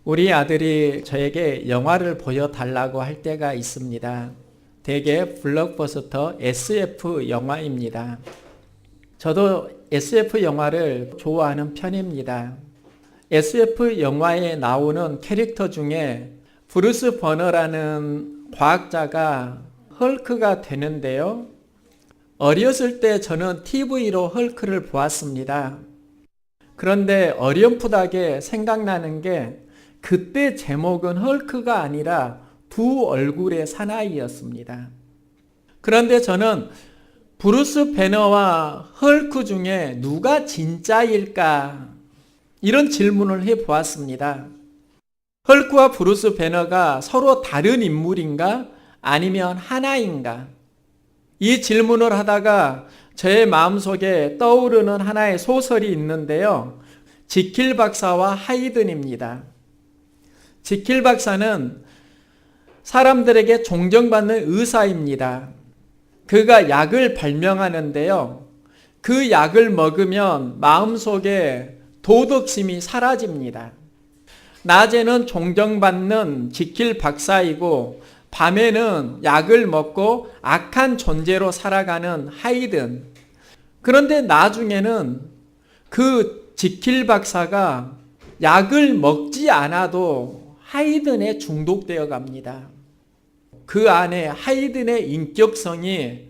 우리 아들이 저에게 영화를 보여달라고 할 때가 있습니다. 대개 블록버스터 SF 영화입니다. 저도 SF 영화를 좋아하는 편입니다. SF 영화에 나오는 캐릭터 중에 브루스 버너라는 과학자가 헐크가 되는데요. 어렸을 때 저는 TV로 헐크를 보았습니다. 그런데 어렴풋하게 생각나는 게 그때 제목은 헐크가 아니라 두 얼굴의 사나이였습니다. 그런데 저는 브루스 배너와 헐크 중에 누가 진짜일까? 이런 질문을 해보았습니다. 헐크와 브루스 배너가 서로 다른 인물인가? 아니면 하나인가? 이 질문을 하다가 제 마음속에 떠오르는 하나의 소설이 있는데요. 지킬 박사와 하이든입니다. 지킬 박사는 사람들에게 존경받는 의사입니다. 그가 약을 발명하는데요. 그 약을 먹으면 마음속에 도덕심이 사라집니다. 낮에는 존경받는 지킬 박사이고 밤에는 약을 먹고 악한 존재로 살아가는 하이든. 그런데 나중에는 그 지킬 박사가 약을 먹지 않아도 하이든에 중독되어 갑니다. 그 안에 하이든의 인격성이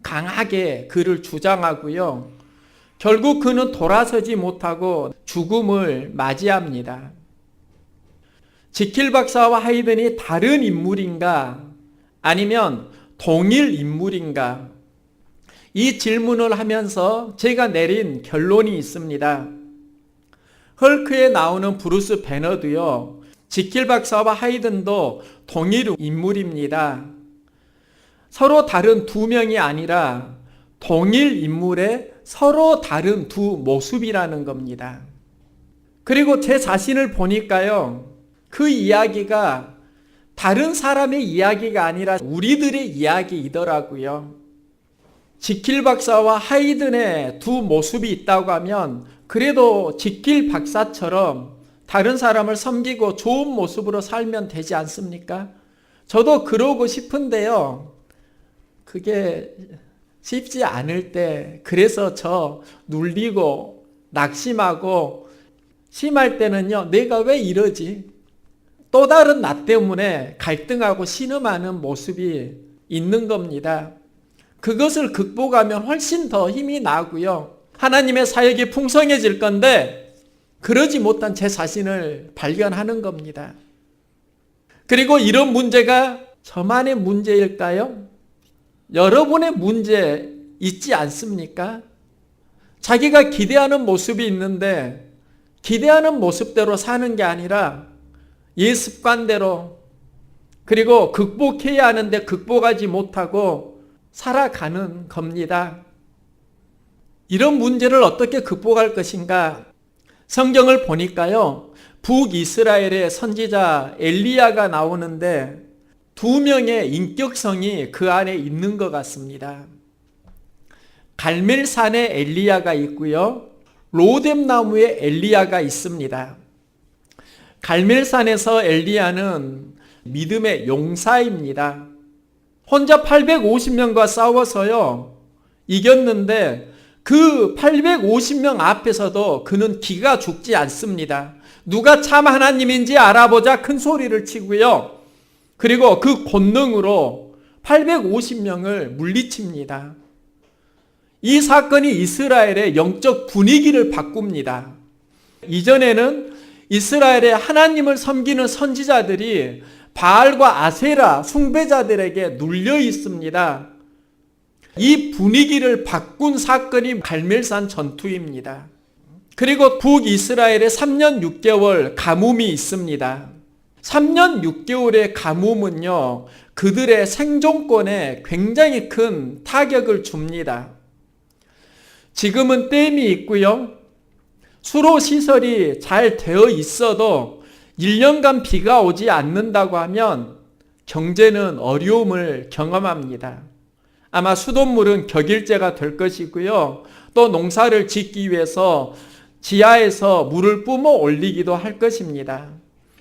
강하게 그를 주장하고요. 결국 그는 돌아서지 못하고 죽음을 맞이합니다. 지킬 박사와 하이든이 다른 인물인가? 아니면 동일 인물인가? 이 질문을 하면서 제가 내린 결론이 있습니다. 헐크에 나오는 브루스 배너도요. 지킬 박사와 하이든도 동일 인물입니다. 서로 다른 두 명이 아니라 동일 인물의 서로 다른 두 모습이라는 겁니다. 그리고 제 자신을 보니까요. 그 이야기가 다른 사람의 이야기가 아니라 우리들의 이야기이더라고요. 지킬 박사와 하이든의 두 모습이 있다고 하면 그래도 지킬 박사처럼 다른 사람을 섬기고 좋은 모습으로 살면 되지 않습니까? 저도 그러고 싶은데요. 그게 쉽지 않을 때 그래서 저 눌리고 낙심하고 심할 때는요. 내가 왜 이러지? 또 다른 나 때문에 갈등하고 신음하는 모습이 있는 겁니다. 그것을 극복하면 훨씬 더 힘이 나고요. 하나님의 사역이 풍성해질 건데 그러지 못한 제 자신을 발견하는 겁니다. 그리고 이런 문제가 저만의 문제일까요? 여러분의 문제 있지 않습니까? 자기가 기대하는 모습이 있는데 기대하는 모습대로 사는 게 아니라 옛 습관대로 그리고 극복해야 하는데 극복하지 못하고 살아가는 겁니다. 이런 문제를 어떻게 극복할 것인가? 성경을 보니까요. 북이스라엘의 선지자 엘리야가 나오는데 두 명의 인격성이 그 안에 있는 것 같습니다. 갈멜산에 엘리야가 있고요. 로뎀나무에 엘리야가 있습니다. 갈멜산에서 엘리야는 믿음의 용사입니다. 혼자 850명과 싸워서요. 이겼는데 그 850명 앞에서도 그는 기가 죽지 않습니다. 누가 참 하나님인지 알아보자 큰 소리를 치고요. 그리고 그 권능으로 850명을 물리칩니다. 이 사건이 이스라엘의 영적 분위기를 바꿉니다. 이전에는 이스라엘의 하나님을 섬기는 선지자들이 바알과 아세라 숭배자들에게 눌려 있습니다. 이 분위기를 바꾼 사건이 갈멜산 전투입니다. 그리고 북이스라엘에 3년 6개월 가뭄이 있습니다. 3년 6개월의 가뭄은요, 그들의 생존권에 굉장히 큰 타격을 줍니다. 지금은 댐이 있고요. 수로 시설이 잘 되어 있어도 1년간 비가 오지 않는다고 하면 경제는 어려움을 경험합니다. 아마 수돗물은 격일제가 될 것이고요. 또 농사를 짓기 위해서 지하에서 물을 뿜어 올리기도 할 것입니다.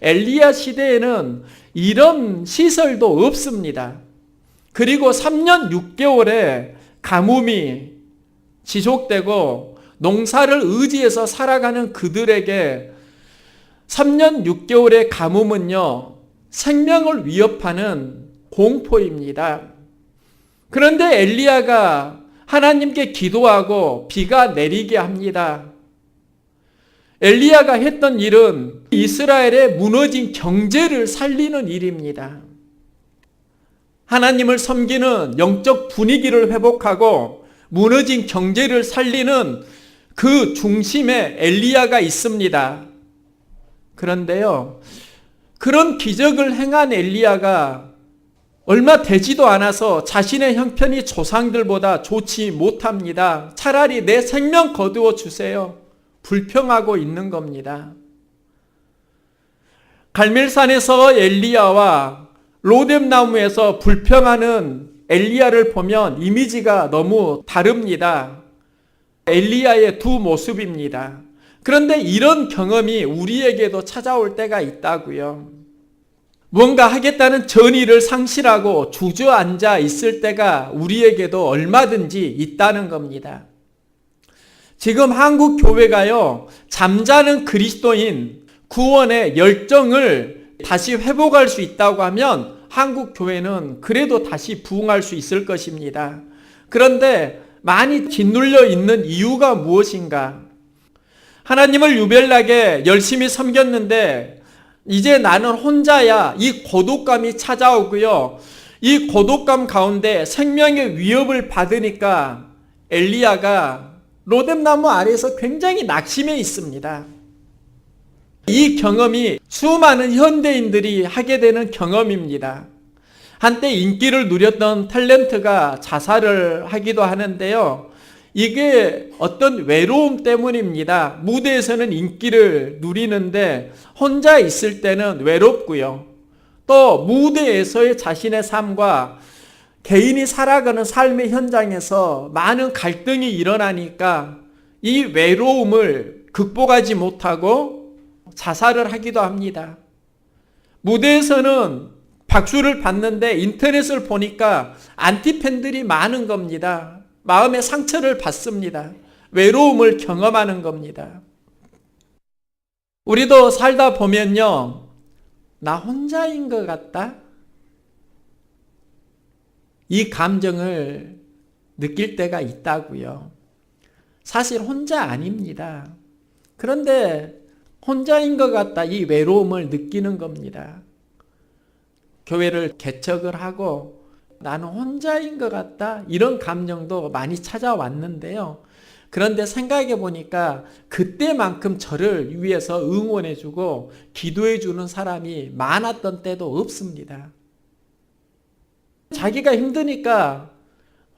엘리야 시대에는 이런 시설도 없습니다. 그리고 3년 6개월의 가뭄이 지속되고 농사를 의지해서 살아가는 그들에게 3년 6개월의 가뭄은요, 생명을 위협하는 공포입니다. 그런데 엘리야가 하나님께 기도하고 비가 내리게 합니다. 엘리야가 했던 일은 이스라엘의 무너진 경제를 살리는 일입니다. 하나님을 섬기는 영적 분위기를 회복하고 무너진 경제를 살리는 그 중심에 엘리야가 있습니다. 그런데요, 그런 기적을 행한 엘리야가 얼마 되지도 않아서 자신의 형편이 조상들보다 좋지 못합니다. 차라리 내 생명 거두어 주세요. 불평하고 있는 겁니다. 갈멜산에서 엘리야와 로뎀나무에서 불평하는 엘리야를 보면 이미지가 너무 다릅니다. 엘리야의 두 모습입니다. 그런데 이런 경험이 우리에게도 찾아올 때가 있다고요. 뭔가 하겠다는 전의를 상실하고 주저앉아 있을 때가 우리에게도 얼마든지 있다는 겁니다. 지금 한국 교회가요, 잠자는 그리스도인 구원의 열정을 다시 회복할 수 있다고 하면 한국 교회는 그래도 다시 부흥할 수 있을 것입니다. 그런데 많이 짓눌려 있는 이유가 무엇인가? 하나님을 유별나게 열심히 섬겼는데 이제 나는 혼자야, 이 고독감이 찾아오고요. 이 고독감 가운데 생명의 위협을 받으니까 엘리야가 로뎀나무 아래에서 굉장히 낙심해 있습니다. 이 경험이 수많은 현대인들이 하게 되는 경험입니다. 한때 인기를 누렸던 탤런트가 자살을 하기도 하는데요. 이게 어떤 외로움 때문입니다. 무대에서는 인기를 누리는데 혼자 있을 때는 외롭고요. 또 무대에서의 자신의 삶과 개인이 살아가는 삶의 현장에서 많은 갈등이 일어나니까 이 외로움을 극복하지 못하고 자살을 하기도 합니다. 무대에서는 박수를 받는데 인터넷을 보니까 안티팬들이 많은 겁니다. 마음의 상처를 받습니다. 외로움을 경험하는 겁니다. 우리도 살다 보면요, 나 혼자인 것 같다? 이 감정을 느낄 때가 있다고요. 사실 혼자 아닙니다. 그런데 혼자인 것 같다, 이 외로움을 느끼는 겁니다. 교회를 개척을 하고 나는 혼자인 것 같다, 이런 감정도 많이 찾아왔는데요. 그런데 생각해 보니까 그때만큼 저를 위해서 응원해 주고 기도해 주는 사람이 많았던 때도 없습니다. 자기가 힘드니까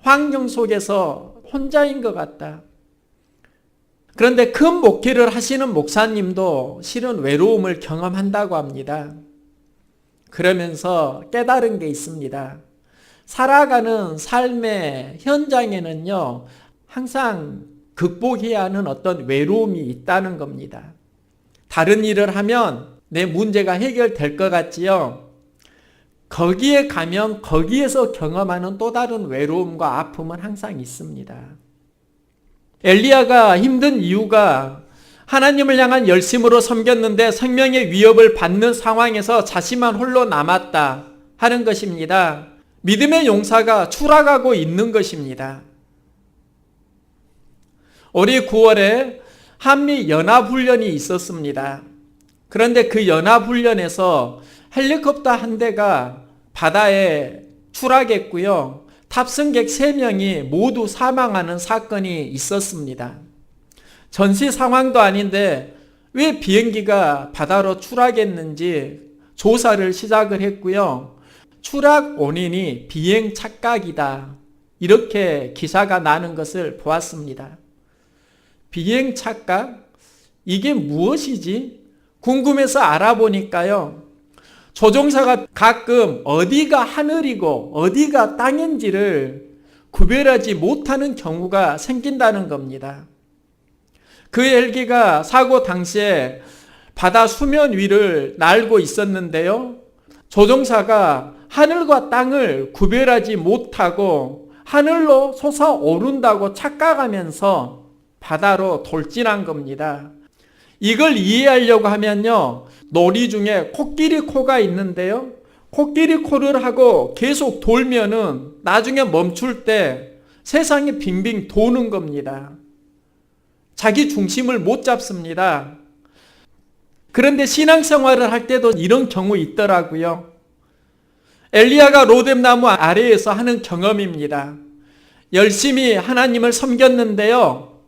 환경 속에서 혼자인 것 같다. 그런데 큰 목회를 하시는 목사님도 실은 외로움을 경험한다고 합니다. 그러면서 깨달은 게 있습니다. 살아가는 삶의 현장에는요, 항상 극복해야 하는 어떤 외로움이 있다는 겁니다. 다른 일을 하면 내 문제가 해결될 것 같지요? 거기에 가면 거기에서 경험하는 또 다른 외로움과 아픔은 항상 있습니다. 엘리야가 힘든 이유가 하나님을 향한 열심으로 섬겼는데 생명의 위협을 받는 상황에서 자신만 홀로 남았다 하는 것입니다. 믿음의 용사가 추락하고 있는 것입니다. 올해 9월에 한미 연합훈련이 있었습니다. 그런데 그 연합훈련에서 헬리콥터 한 대가 바다에 추락했고요. 탑승객 3명이 모두 사망하는 사건이 있었습니다. 전시 상황도 아닌데 왜 비행기가 바다로 추락했는지 조사를 시작을 했고요. 추락 원인이 비행 착각이다, 이렇게 기사가 나는 것을 보았습니다. 비행 착각? 이게 무엇이지? 궁금해서 알아보니까요, 조종사가 가끔 어디가 하늘이고 어디가 땅인지를 구별하지 못하는 경우가 생긴다는 겁니다. 그 헬기가 사고 당시에 바다 수면 위를 날고 있었는데요. 조종사가 하늘과 땅을 구별하지 못하고 하늘로 솟아오른다고 착각하면서 바다로 돌진한 겁니다. 이걸 이해하려고 하면요, 놀이 중에 코끼리 코가 있는데요, 코끼리 코를 하고 계속 돌면은 나중에 멈출 때 세상이 빙빙 도는 겁니다. 자기 중심을 못 잡습니다. 그런데 신앙생활을 할 때도 이런 경우 있더라고요. 엘리야가 로뎀나무 아래에서 하는 경험입니다. 열심히 하나님을 섬겼는데요.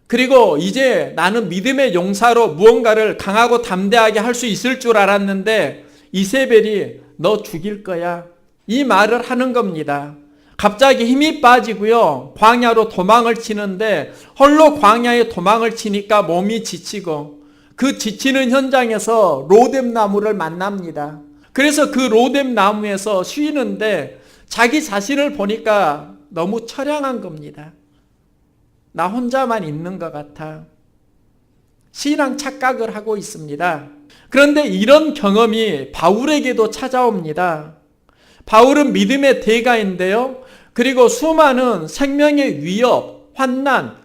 그리고 이제 나는 믿음의 용사로 무언가를 강하고 담대하게 할 수 있을 줄 알았는데 이세벨이 너 죽일 거야, 이 말을 하는 겁니다. 갑자기 힘이 빠지고요, 광야로 도망을 치는데 홀로 광야에 도망을 치니까 몸이 지치고 그 지치는 현장에서 로뎀나무를 만납니다. 그래서 그 로뎀나무에서 쉬는데 자기 자신을 보니까 너무 처량한 겁니다. 나 혼자만 있는 것 같아. 신앙 착각을 하고 있습니다. 그런데 이런 경험이 바울에게도 찾아옵니다. 바울은 믿음의 대가인데요. 그리고 수많은 생명의 위협, 환난,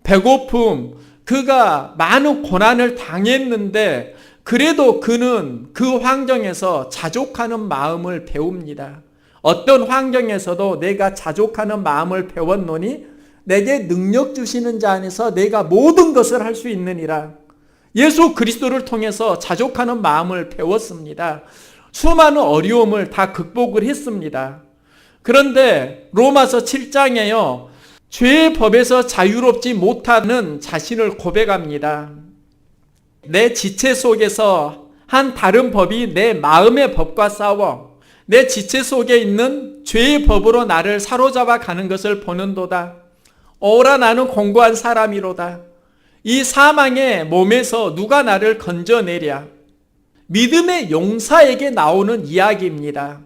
배고픔, 그가 많은 고난을 당했는데 그래도 그는 그 환경에서 자족하는 마음을 배웁니다. 어떤 환경에서도 내가 자족하는 마음을 배웠노니 내게 능력 주시는 자 안에서 내가 모든 것을 할 수 있느니라. 예수 그리스도를 통해서 자족하는 마음을 배웠습니다. 수많은 어려움을 다 극복을 했습니다. 그런데 로마서 7장에요, 죄의 법에서 자유롭지 못하는 자신을 고백합니다. 내 지체 속에서 한 다른 법이 내 마음의 법과 싸워 내 지체 속에 있는 죄의 법으로 나를 사로잡아 가는 것을 보는도다. 오라 나는 공고한 사람이로다. 이 사망의 몸에서 누가 나를 건져내랴. 믿음의 용사에게 나오는 이야기입니다.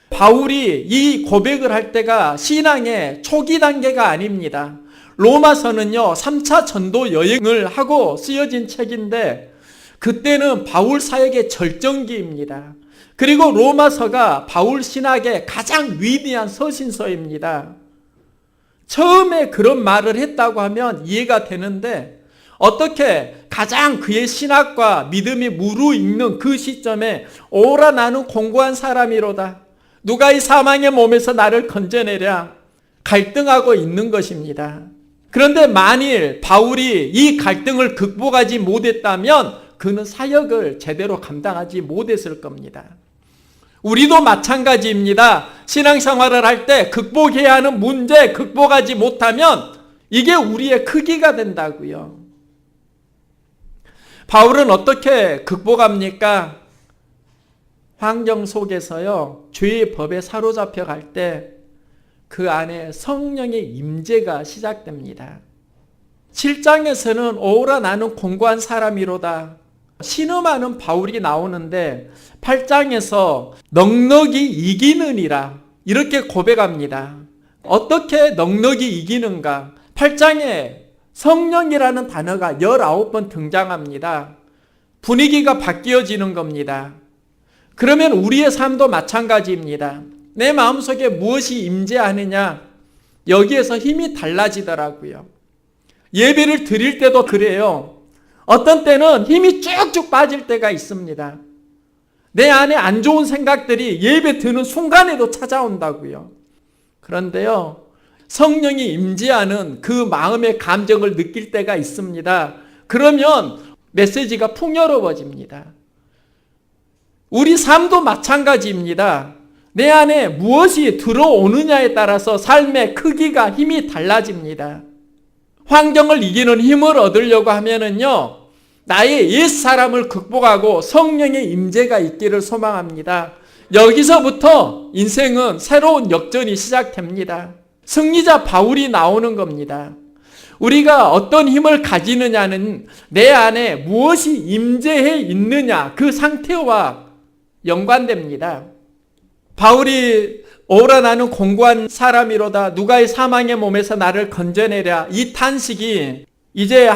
바울이 이 고백을 할 때가 신앙의 초기 단계가 아닙니다. 로마서는요, 3차 전도 여행을 하고 쓰여진 책인데 그때는 바울 사역의 절정기입니다. 그리고 로마서가 바울 신학의 가장 위대한 서신서입니다. 처음에 그런 말을 했다고 하면 이해가 되는데 어떻게 가장 그의 신학과 믿음이 무르익는 그 시점에 오라 나는 공고한 사람이로다. 누가 이 사망의 몸에서 나를 건져내랴. 갈등하고 있는 것입니다. 그런데 만일 바울이 이 갈등을 극복하지 못했다면 그는 사역을 제대로 감당하지 못했을 겁니다. 우리도 마찬가지입니다. 신앙생활을 할 때 극복해야 하는 문제 극복하지 못하면 이게 우리의 크기가 된다고요. 바울은 어떻게 극복합니까? 환경 속에서요, 죄의 법에 사로잡혀 갈 때 그 안에 성령의 임재가 시작됩니다. 7장에서는 오라 나는 공고한 사람이로다. 신음하는 바울이 나오는데 8장에서 넉넉히 이기느니라 이렇게 고백합니다. 어떻게 넉넉히 이기는가? 8장에 성령이라는 단어가 19번 등장합니다. 분위기가 바뀌어지는 겁니다. 그러면 우리의 삶도 마찬가지입니다. 내 마음속에 무엇이 임재하느냐, 여기에서 힘이 달라지더라고요. 예배를 드릴 때도 그래요. 어떤 때는 힘이 쭉쭉 빠질 때가 있습니다. 내 안에 안 좋은 생각들이 예배 드는 순간에도 찾아온다고요. 그런데요, 성령이 임재하는 그 마음의 감정을 느낄 때가 있습니다. 그러면 메시지가 풍요로워집니다. 우리 삶도 마찬가지입니다. 내 안에 무엇이 들어오느냐에 따라서 삶의 크기가 힘이 달라집니다. 환경을 이기는 힘을 얻으려고 하면은요, 나의 옛사람을 극복하고 성령의 임재가 있기를 소망합니다. 여기서부터 인생은 새로운 역전이 시작됩니다. 승리자 바울이 나오는 겁니다. 우리가 어떤 힘을 가지느냐는 내 안에 무엇이 임재해 있느냐 그 상태와 연관됩니다. 바울이 오라 나는 공고한 사람이로다. 누가 이 사망의 몸에서 나를 건져내랴. 이 탄식이 이제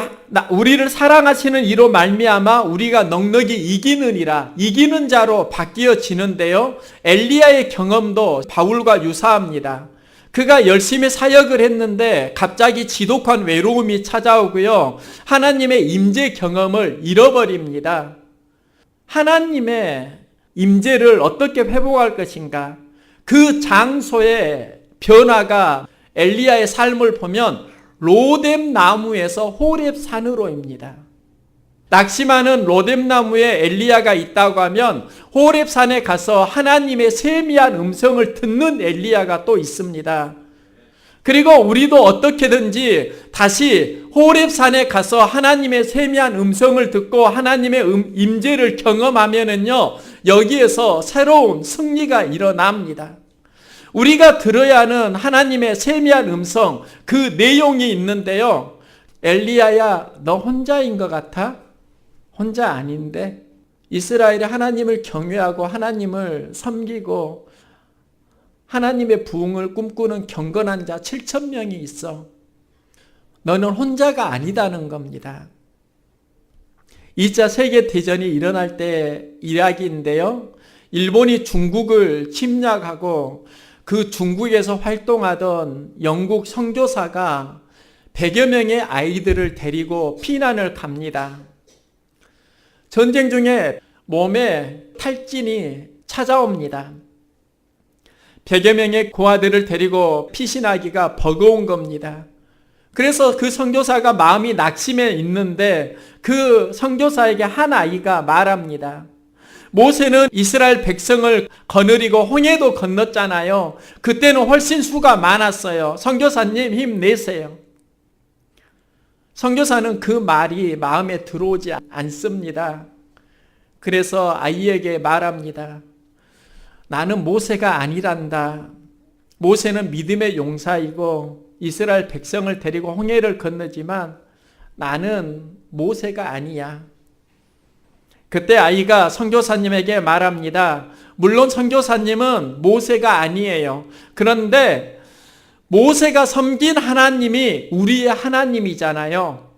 우리를 사랑하시는 이로 말미암아 우리가 넉넉히 이기느니라, 이기는 자로 바뀌어지는데요. 엘리야의 경험도 바울과 유사합니다. 그가 열심히 사역을 했는데 갑자기 지독한 외로움이 찾아오고요. 하나님의 임재 경험을 잃어버립니다. 하나님의 임재를 어떻게 회복할 것인가? 그 장소의 변화가 엘리야의 삶을 보면 로뎀 나무에서 호렙 산으로입니다. 낙심하는 로뎀 나무에 엘리야가 있다고 하면 호렙 산에 가서 하나님의 세미한 음성을 듣는 엘리야가 또 있습니다. 그리고 우리도 어떻게든지 다시 호렙 산에 가서 하나님의 세미한 음성을 듣고 하나님의 임재를 경험하면은요, 여기에서 새로운 승리가 일어납니다. 우리가 들어야 하는 하나님의 세미한 음성, 그 내용이 있는데요. 엘리야야, 너 혼자인 것 같아? 혼자 아닌데? 이스라엘이 하나님을 경외하고 하나님을 섬기고 하나님의 부흥을 꿈꾸는 경건한 자 7,000명이 있어. 너는 혼자가 아니다는 겁니다. 2차 세계대전이 일어날 때 이야기인데요. 일본이 중국을 침략하고 그 중국에서 활동하던 영국 선교사가 100여 명의 아이들을 데리고 피난을 갑니다. 전쟁 중에 몸에 탈진이 찾아옵니다. 100여 명의 고아들을 데리고 피신하기가 버거운 겁니다. 그래서 그 선교사가 마음이 낙심해 있는데 그 선교사에게 한 아이가 말합니다. 모세는 이스라엘 백성을 거느리고 홍해도 건넜잖아요. 그때는 훨씬 수가 많았어요. 선교사님 힘내세요. 선교사는 그 말이 마음에 들어오지 않습니다. 그래서 아이에게 말합니다. 나는 모세가 아니란다. 모세는 믿음의 용사이고 이스라엘 백성을 데리고 홍해를 건너지만 나는 모세가 아니야. 그때 아이가 선교사님에게 말합니다. 물론 선교사님은 모세가 아니에요. 그런데 모세가 섬긴 하나님이 우리의 하나님이잖아요.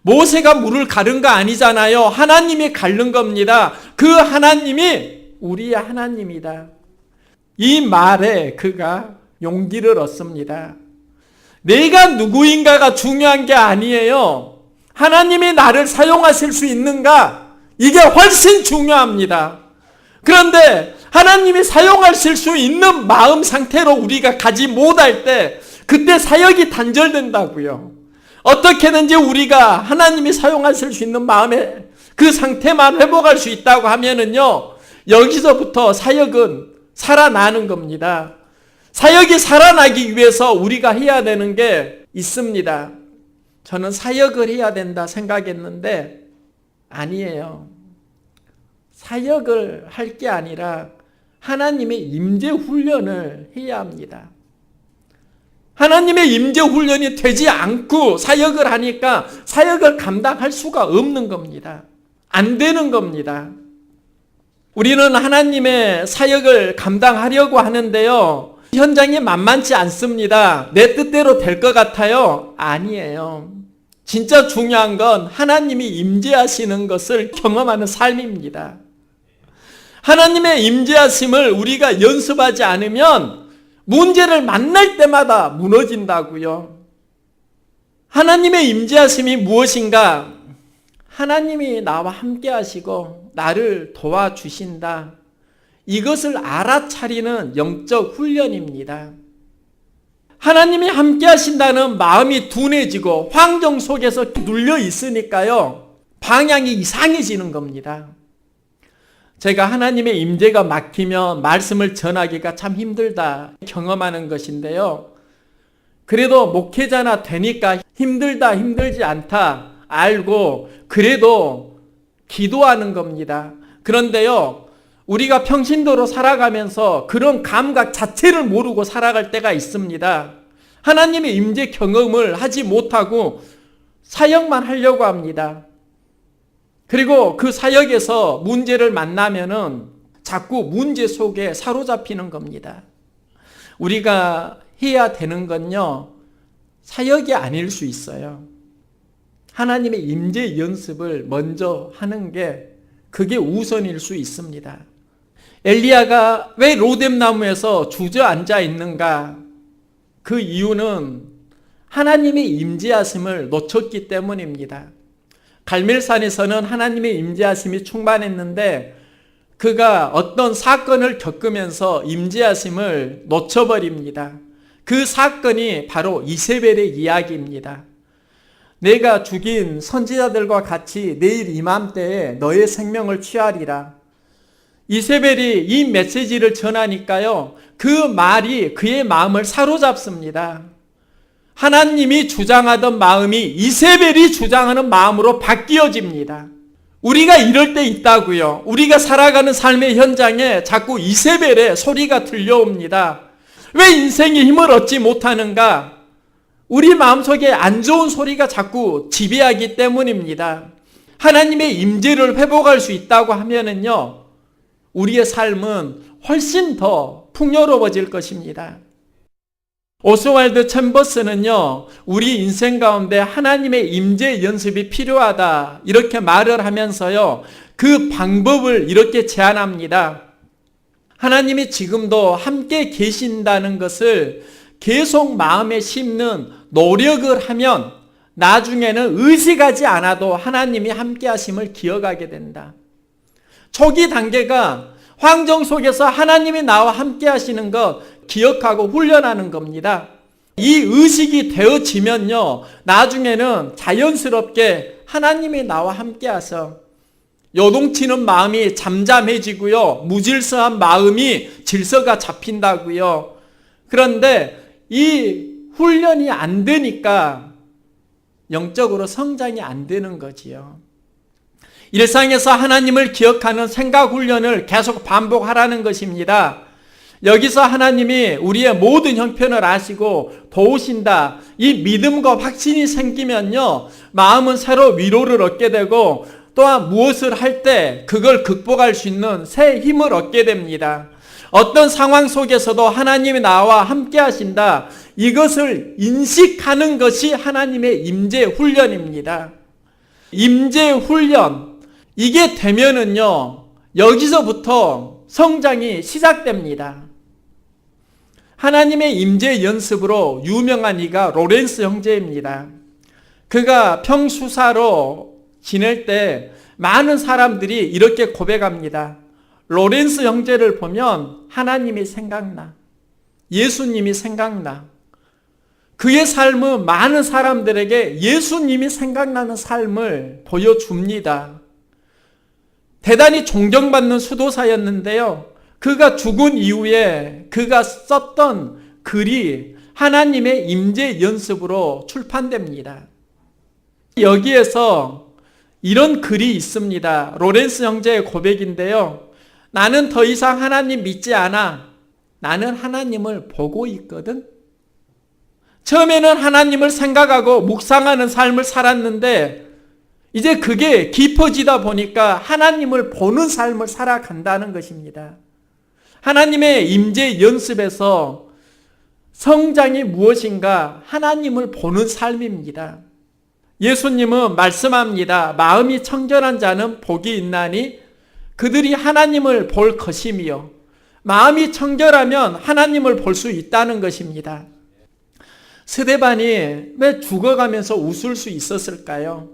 모세가 물을 가른 거 아니잖아요. 하나님이 가른 겁니다. 그 하나님이 우리의 하나님이다. 이 말에 그가 용기를 얻습니다. 내가 누구인가가 중요한 게 아니에요. 하나님이 나를 사용하실 수 있는가? 이게 훨씬 중요합니다. 그런데 하나님이 사용하실 수 있는 마음 상태로 우리가 가지 못할 때 그때 사역이 단절된다고요. 어떻게든지 우리가 하나님이 사용하실 수 있는 마음의 그 상태만 회복할 수 있다고 하면은요, 여기서부터 사역은 살아나는 겁니다. 사역이 살아나기 위해서 우리가 해야 되는 게 있습니다. 저는 사역을 해야 된다 생각했는데 아니에요. 사역을 할 게 아니라 하나님의 임재 훈련을 해야 합니다. 하나님의 임재 훈련이 되지 않고 사역을 하니까 사역을 감당할 수가 없는 겁니다. 안 되는 겁니다. 우리는 하나님의 사역을 감당하려고 하는데요, 현장이 만만치 않습니다. 내 뜻대로 될 것 같아요? 아니에요. 진짜 중요한 건 하나님이 임재하시는 것을 경험하는 삶입니다. 하나님의 임재하심을 우리가 연습하지 않으면 문제를 만날 때마다 무너진다고요. 하나님의 임재하심이 무엇인가? 하나님이 나와 함께 하시고 나를 도와주신다. 이것을 알아차리는 영적 훈련입니다. 하나님이 함께 하신다는 마음이 둔해지고 환경 속에서 눌려 있으니까요, 방향이 이상해지는 겁니다. 제가 하나님의 임재가 막히면 말씀을 전하기가 참 힘들다 경험하는 것인데요. 그래도 목회자나 되니까 힘들다 힘들지 않다 알고 그래도 기도하는 겁니다. 그런데요, 우리가 평신도로 살아가면서 그런 감각 자체를 모르고 살아갈 때가 있습니다. 하나님의 임재 경험을 하지 못하고 사역만 하려고 합니다. 그리고 그 사역에서 문제를 만나면은 자꾸 문제 속에 사로잡히는 겁니다. 우리가 해야 되는 건요, 사역이 아닐 수 있어요. 하나님의 임재 연습을 먼저 하는 게 그게 우선일 수 있습니다. 엘리야가 왜 로뎀나무에서 주저앉아 있는가? 그 이유는 하나님의 임재하심을 놓쳤기 때문입니다. 갈멜산에서는 하나님의 임재하심이 충만했는데 그가 어떤 사건을 겪으면서 임재하심을 놓쳐버립니다. 그 사건이 바로 이세벨의 이야기입니다. 내가 죽인 선지자들과 같이 내일 이맘때에 너의 생명을 취하리라. 이세벨이 이 메시지를 전하니까요, 그 말이 그의 마음을 사로잡습니다. 하나님이 주장하던 마음이 이세벨이 주장하는 마음으로 바뀌어집니다. 우리가 이럴 때 있다고요. 우리가 살아가는 삶의 현장에 자꾸 이세벨의 소리가 들려옵니다. 왜 인생의 힘을 얻지 못하는가? 우리 마음속에 안 좋은 소리가 자꾸 지배하기 때문입니다. 하나님의 임재를 회복할 수 있다고 하면은요, 우리의 삶은 훨씬 더 풍요로워질 것입니다. 오스왈드 챔버스는요, 우리 인생 가운데 하나님의 임재 연습이 필요하다 이렇게 말을 하면서요, 그 방법을 이렇게 제안합니다. 하나님이 지금도 함께 계신다는 것을 계속 마음에 심는 노력을 하면 나중에는 의식하지 않아도 하나님이 함께 하심을 기억하게 된다. 초기 단계가 환경 속에서 하나님이 나와 함께 하시는 것 기억하고 훈련하는 겁니다. 이 의식이 되어지면요, 나중에는 자연스럽게 하나님이 나와 함께 하셔 요동치는 마음이 잠잠해지고요, 무질서한 마음이 질서가 잡힌다고요. 그런데 이 훈련이 안 되니까 영적으로 성장이 안 되는 거지요. 일상에서 하나님을 기억하는 생각 훈련을 계속 반복하라는 것입니다. 여기서 하나님이 우리의 모든 형편을 아시고 도우신다, 이 믿음과 확신이 생기면요, 마음은 새로 위로를 얻게 되고 또한 무엇을 할 때 그걸 극복할 수 있는 새 힘을 얻게 됩니다. 어떤 상황 속에서도 하나님이 나와 함께 하신다, 이것을 인식하는 것이 하나님의 임재 훈련입니다. 임재 훈련, 이게 되면은요, 여기서부터 성장이 시작됩니다. 하나님의 임재 연습으로 유명한 이가 로렌스 형제입니다. 그가 평수사로 지낼 때 많은 사람들이 이렇게 고백합니다. 로렌스 형제를 보면 하나님이 생각나, 예수님이 생각나. 그의 삶은 많은 사람들에게 예수님이 생각나는 삶을 보여줍니다. 대단히 존경받는 수도사였는데요, 그가 죽은 이후에 그가 썼던 글이 하나님의 임재 연습으로 출판됩니다. 여기에서 이런 글이 있습니다. 로렌스 형제의 고백인데요, 나는 더 이상 하나님 믿지 않아. 나는 하나님을 보고 있거든. 처음에는 하나님을 생각하고 묵상하는 삶을 살았는데 이제 그게 깊어지다 보니까 하나님을 보는 삶을 살아간다는 것입니다. 하나님의 임재 연습에서 성장이 무엇인가? 하나님을 보는 삶입니다. 예수님은 말씀합니다. 마음이 청결한 자는 복이 있나니 그들이 하나님을 볼 것이며, 마음이 청결하면 하나님을 볼 수 있다는 것입니다. 스데반이 왜 죽어가면서 웃을 수 있었을까요?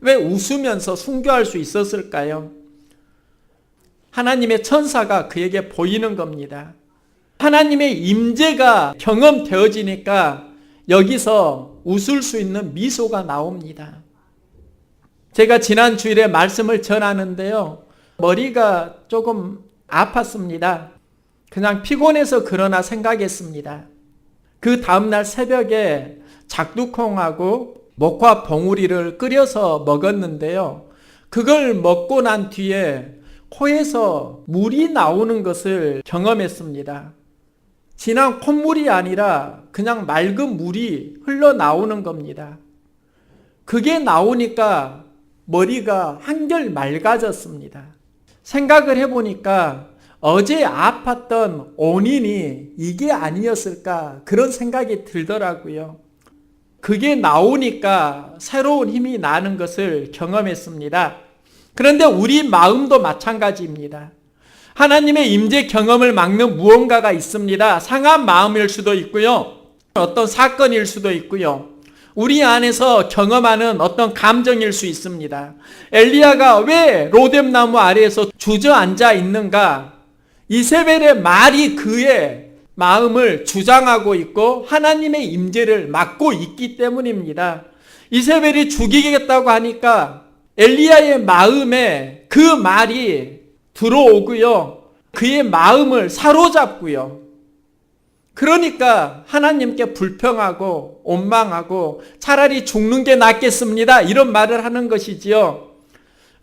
왜 웃으면서 순교할 수 있었을까요? 하나님의 천사가 그에게 보이는 겁니다. 하나님의 임재가 경험되어지니까 여기서 웃을 수 있는 미소가 나옵니다. 제가 지난 주일에 말씀을 전하는데요, 머리가 조금 아팠습니다. 그냥 피곤해서 그러나 생각했습니다. 그 다음날 새벽에 작두콩하고 목화 봉우리를 끓여서 먹었는데요, 그걸 먹고 난 뒤에 코에서 물이 나오는 것을 경험했습니다. 진한 콧물이 아니라 그냥 맑은 물이 흘러나오는 겁니다. 그게 나오니까 머리가 한결 맑아졌습니다. 생각을 해보니까 어제 아팠던 원인이 이게 아니었을까, 그런 생각이 들더라고요. 그게 나오니까 새로운 힘이 나는 것을 경험했습니다. 그런데 우리 마음도 마찬가지입니다. 하나님의 임재 경험을 막는 무언가가 있습니다. 상한 마음일 수도 있고요. 어떤 사건일 수도 있고요. 우리 안에서 경험하는 어떤 감정일 수 있습니다. 엘리야가 왜 로뎀나무 아래에서 주저앉아 있는가? 이세벨의 말이 그의 마음을 주장하고 있고 하나님의 임재를 막고 있기 때문입니다. 이세벨이 죽이겠다고 하니까 엘리야의 마음에 그 말이 들어오고요. 그의 마음을 사로잡고요. 그러니까 하나님께 불평하고 원망하고 차라리 죽는 게 낫겠습니다. 이런 말을 하는 것이지요.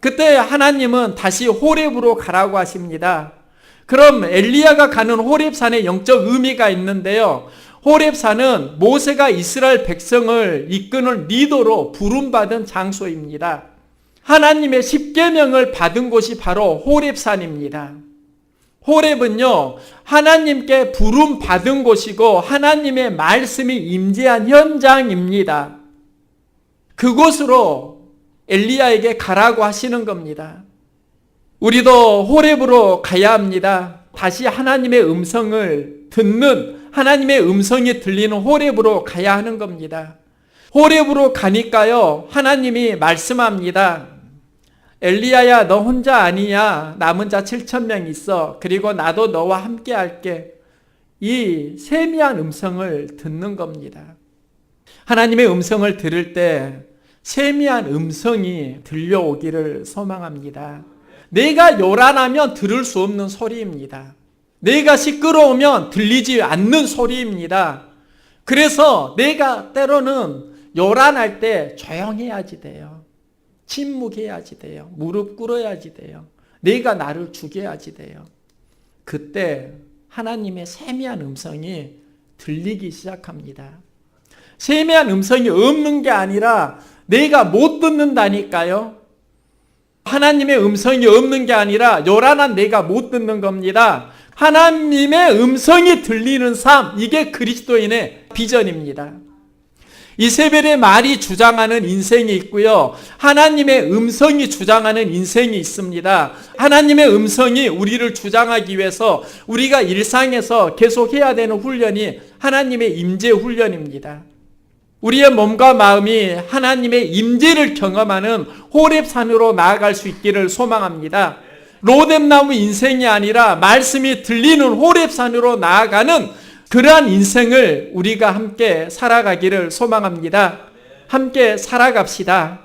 그때 하나님은 다시 호렙으로 가라고 하십니다. 그럼 엘리야가 가는 호렙산에 영적 의미가 있는데요. 호렙산은 모세가 이스라엘 백성을 이끄는 리더로 부름받은 장소입니다. 하나님의 십계명을 받은 곳이 바로 호렙산입니다. 호렙은요, 하나님께 부름받은 곳이고 하나님의 말씀이 임재한 현장입니다. 그곳으로 엘리야에게 가라고 하시는 겁니다. 우리도 호렙으로 가야 합니다. 다시 하나님의 음성을 듣는, 하나님의 음성이 들리는 호렙으로 가야 하는 겁니다. 호렙으로 가니까요, 하나님이 말씀합니다. 엘리야야, 너 혼자 아니야. 남은 자 7,000명 있어. 그리고 나도 너와 함께 할게. 이 세미한 음성을 듣는 겁니다. 하나님의 음성을 들을 때 세미한 음성이 들려오기를 소망합니다. 내가 요란하면 들을 수 없는 소리입니다. 내가 시끄러우면 들리지 않는 소리입니다. 그래서 내가 때로는 요란할 때 조용해야지 돼요. 침묵해야지 돼요. 무릎 꿇어야지 돼요. 내가 나를 죽여야지 돼요. 그때 하나님의 세미한 음성이 들리기 시작합니다. 세미한 음성이 없는 게 아니라 내가 못 듣는다니까요. 하나님의 음성이 없는 게 아니라 요란한 내가 못 듣는 겁니다. 하나님의 음성이 들리는 삶, 이게 그리스도인의 비전입니다. 이세벨의 말이 주장하는 인생이 있고요. 하나님의 음성이 주장하는 인생이 있습니다. 하나님의 음성이 우리를 주장하기 위해서 우리가 일상에서 계속 해야 되는 훈련이 하나님의 임재 훈련입니다. 우리의 몸과 마음이 하나님의 임재를 경험하는 호렙산으로 나아갈 수 있기를 소망합니다. 로뎀나무 인생이 아니라 말씀이 들리는 호렙산으로 나아가는 그러한 인생을 우리가 함께 살아가기를 소망합니다. 함께 살아갑시다.